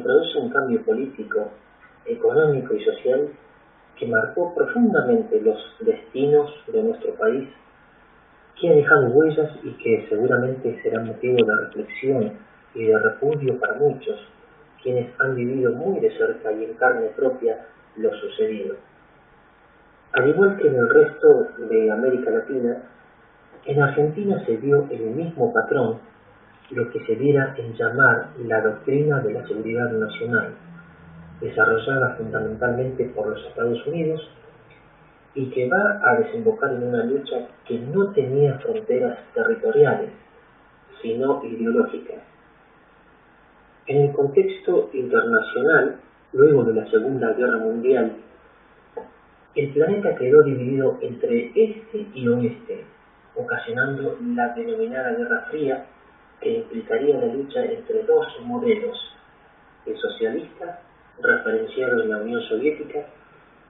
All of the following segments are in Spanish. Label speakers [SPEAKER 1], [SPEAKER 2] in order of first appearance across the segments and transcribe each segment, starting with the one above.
[SPEAKER 1] produce un cambio político, económico y social que marcó profundamente los destinos de nuestro país, que ha dejado huellas y que seguramente será motivo de reflexión y de repudio para muchos, quienes han vivido muy de cerca y en carne propia lo sucedido. Al igual que en el resto de América Latina, en Argentina se dio el mismo patrón, lo que se diera en llamar la doctrina de la seguridad nacional, desarrollada fundamentalmente por los Estados Unidos y que va a desembocar en una lucha que no tenía fronteras territoriales, sino ideológicas. En el contexto internacional, luego de la Segunda Guerra Mundial, el planeta quedó dividido entre este y oeste, ocasionando la denominada Guerra Fría, que implicaría la lucha entre dos modelos, el socialista, referenciado en la Unión Soviética,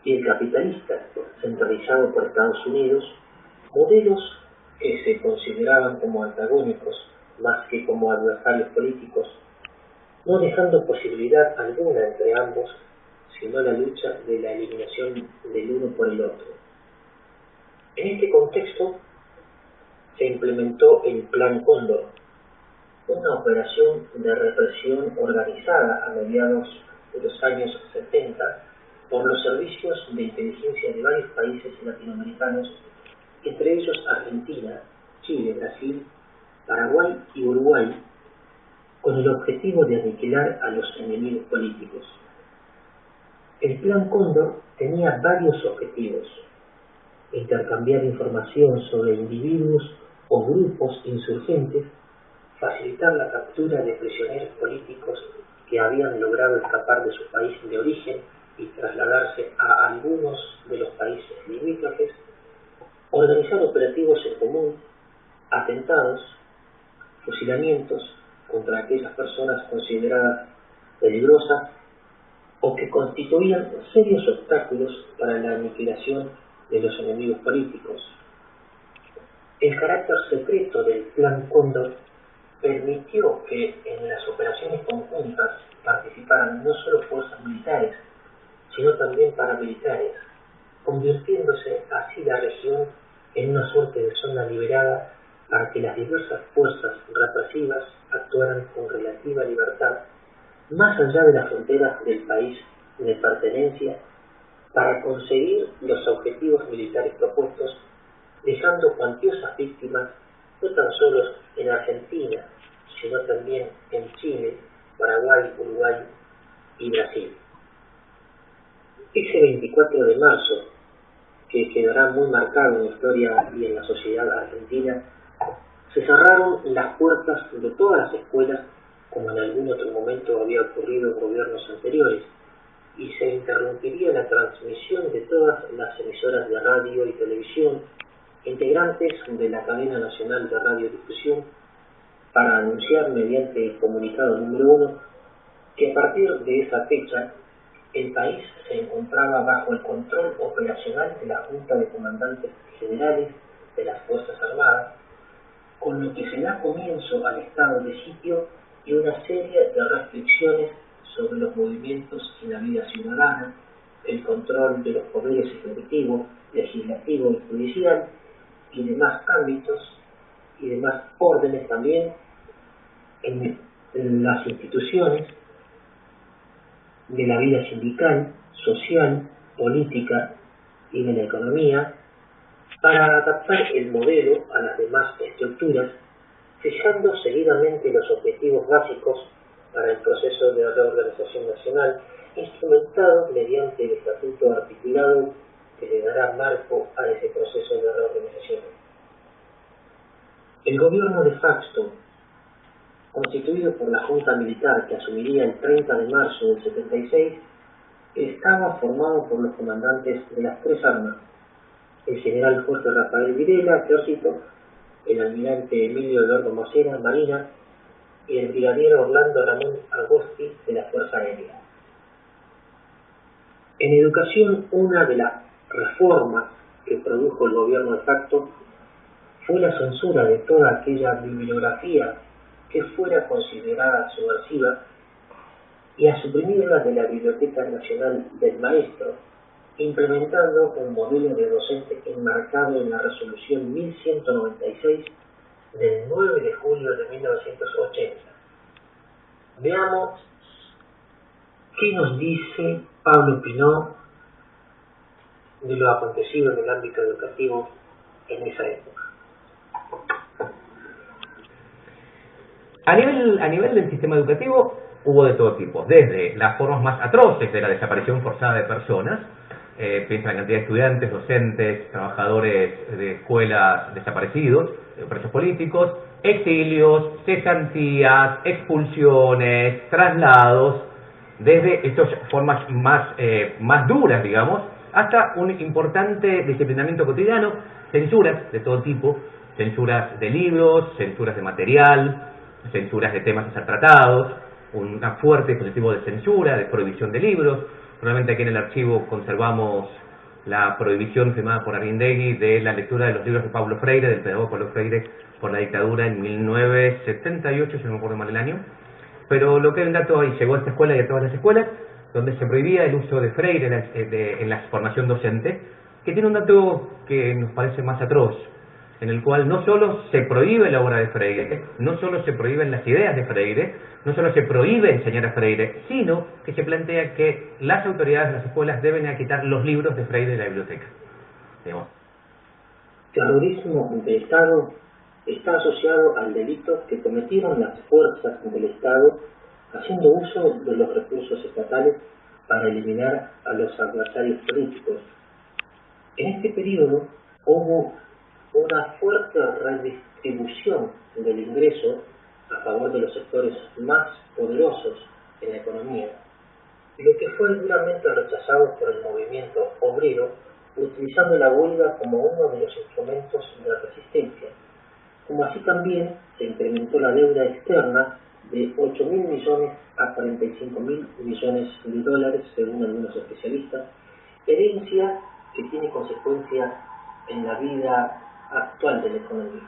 [SPEAKER 1] y el capitalista, centralizado por Estados Unidos, modelos que se consideraban como antagónicos más que como adversarios políticos, no dejando posibilidad alguna entre ambos, sino la lucha de la eliminación del uno por el otro. En este contexto se implementó el Plan Cóndor, una operación de represión organizada a mediados de los años 70 por los servicios de inteligencia de varios países latinoamericanos, entre ellos Argentina, Chile, Brasil, Paraguay y Uruguay, con el objetivo de aniquilar a los enemigos políticos. El Plan Cóndor tenía varios objetivos: intercambiar información sobre individuos o grupos insurgentes, facilitar la captura de prisioneros políticos que habían logrado escapar de su país de origen y trasladarse a algunos de los países limítrofes, organizar operativos en común, atentados, fusilamientos contra aquellas personas consideradas peligrosas o que constituían serios obstáculos para la aniquilación de los enemigos políticos. El carácter secreto del Plan Cóndor permitió que en las operaciones conjuntas participaran no solo fuerzas militares, sino también paramilitares, convirtiéndose así la región en una suerte de zona liberada para que las diversas fuerzas represivas actuaran con relativa libertad, más allá de las fronteras del país de pertenencia, para conseguir los objetivos militares propuestos, dejando cuantiosas víctimas no tan solo en Argentina, sino también en Chile, Paraguay, Uruguay y Brasil. Ese 24 de marzo, que quedará muy marcado en la historia y en la sociedad argentina, se cerraron las puertas de todas las escuelas, como en algún otro momento había ocurrido en gobiernos anteriores, y se interrumpiría la transmisión de todas las emisoras de radio y televisión integrantes de la cadena nacional de radiodifusión, para anunciar mediante el comunicado número 1 que a partir de esa fecha el país se encontraba bajo el control operacional de la Junta de Comandantes Generales de las Fuerzas Armadas, con lo que se da comienzo al estado de sitio y una serie de restricciones sobre los movimientos y la vida ciudadana, el control de los poderes ejecutivo, legislativo y judicial y demás ámbitos y demás órdenes también en las instituciones de la vida sindical, social, política y de la economía, para adaptar el modelo a las demás estructuras, fijando seguidamente los objetivos básicos para el proceso de reorganización nacional, instrumentado mediante el estatuto articulado que le dará marco a ese proceso de reorganización. El gobierno de facto, constituido por la Junta Militar que asumiría el 30 de marzo del 76, estaba formado por los comandantes de las tres armas: el general Jorge Rafael Videla, Ejército; el almirante Emilio Eduardo Mosera, Marina; y el brigadier Orlando Ramón Agosti, de la Fuerza Aérea. En educación, una de las reformas que produjo el gobierno de facto fue la censura de toda aquella bibliografía que fuera considerada subversiva y a suprimirla de la Biblioteca Nacional del Maestro, implementando un modelo de docente enmarcado en la Resolución 1196 del 9 de julio de 1980. Veamos qué nos dice Pablo Pinot de lo acontecido en el ámbito educativo en esa época.
[SPEAKER 2] A nivel del sistema educativo hubo de todo tipo, desde las formas más atroces de la desaparición forzada de personas, piensa en la cantidad de estudiantes, docentes, trabajadores de escuelas desaparecidos, presos políticos, exilios, cesantías, expulsiones, traslados, desde estas formas más duras, digamos, hasta un importante disciplinamiento cotidiano, censuras de todo tipo, censuras de libros, censuras de material, censuras de temas a ser tratados, un fuerte dispositivo de censura, de prohibición de libros. Probablemente aquí en el archivo conservamos la prohibición firmada por Arrindegui de la lectura de los libros de Paulo Freire, del pedagogo Paulo Freire, por la dictadura en 1978, si no me acuerdo mal el año. Pero lo que es un dato, y llegó a esta escuela y a todas las escuelas, donde se prohibía el uso de Freire en la formación docente, que tiene un dato que nos parece más atroz, en el cual no solo se prohíbe la obra de Freire, no solo se prohíben las ideas de Freire, no solo se prohíbe enseñar a Freire, sino que se plantea que las autoridades de las escuelas deben quitar los libros de Freire de la biblioteca. Digamos.
[SPEAKER 1] Terrorismo de Estado está asociado al delito que cometieron las fuerzas del Estado haciendo uso de los recursos estatales para eliminar a los adversarios políticos. En este periodo hubo una fuerte redistribución del ingreso a favor de los sectores más poderosos en la economía, lo que fue duramente rechazado por el movimiento obrero, utilizando la huelga como uno de los instrumentos de resistencia. Como así también se incrementó la deuda externa de 8.000 millones a 45.000 millones de dólares, según algunos especialistas, herencia que tiene consecuencias en la vida actual de la economía.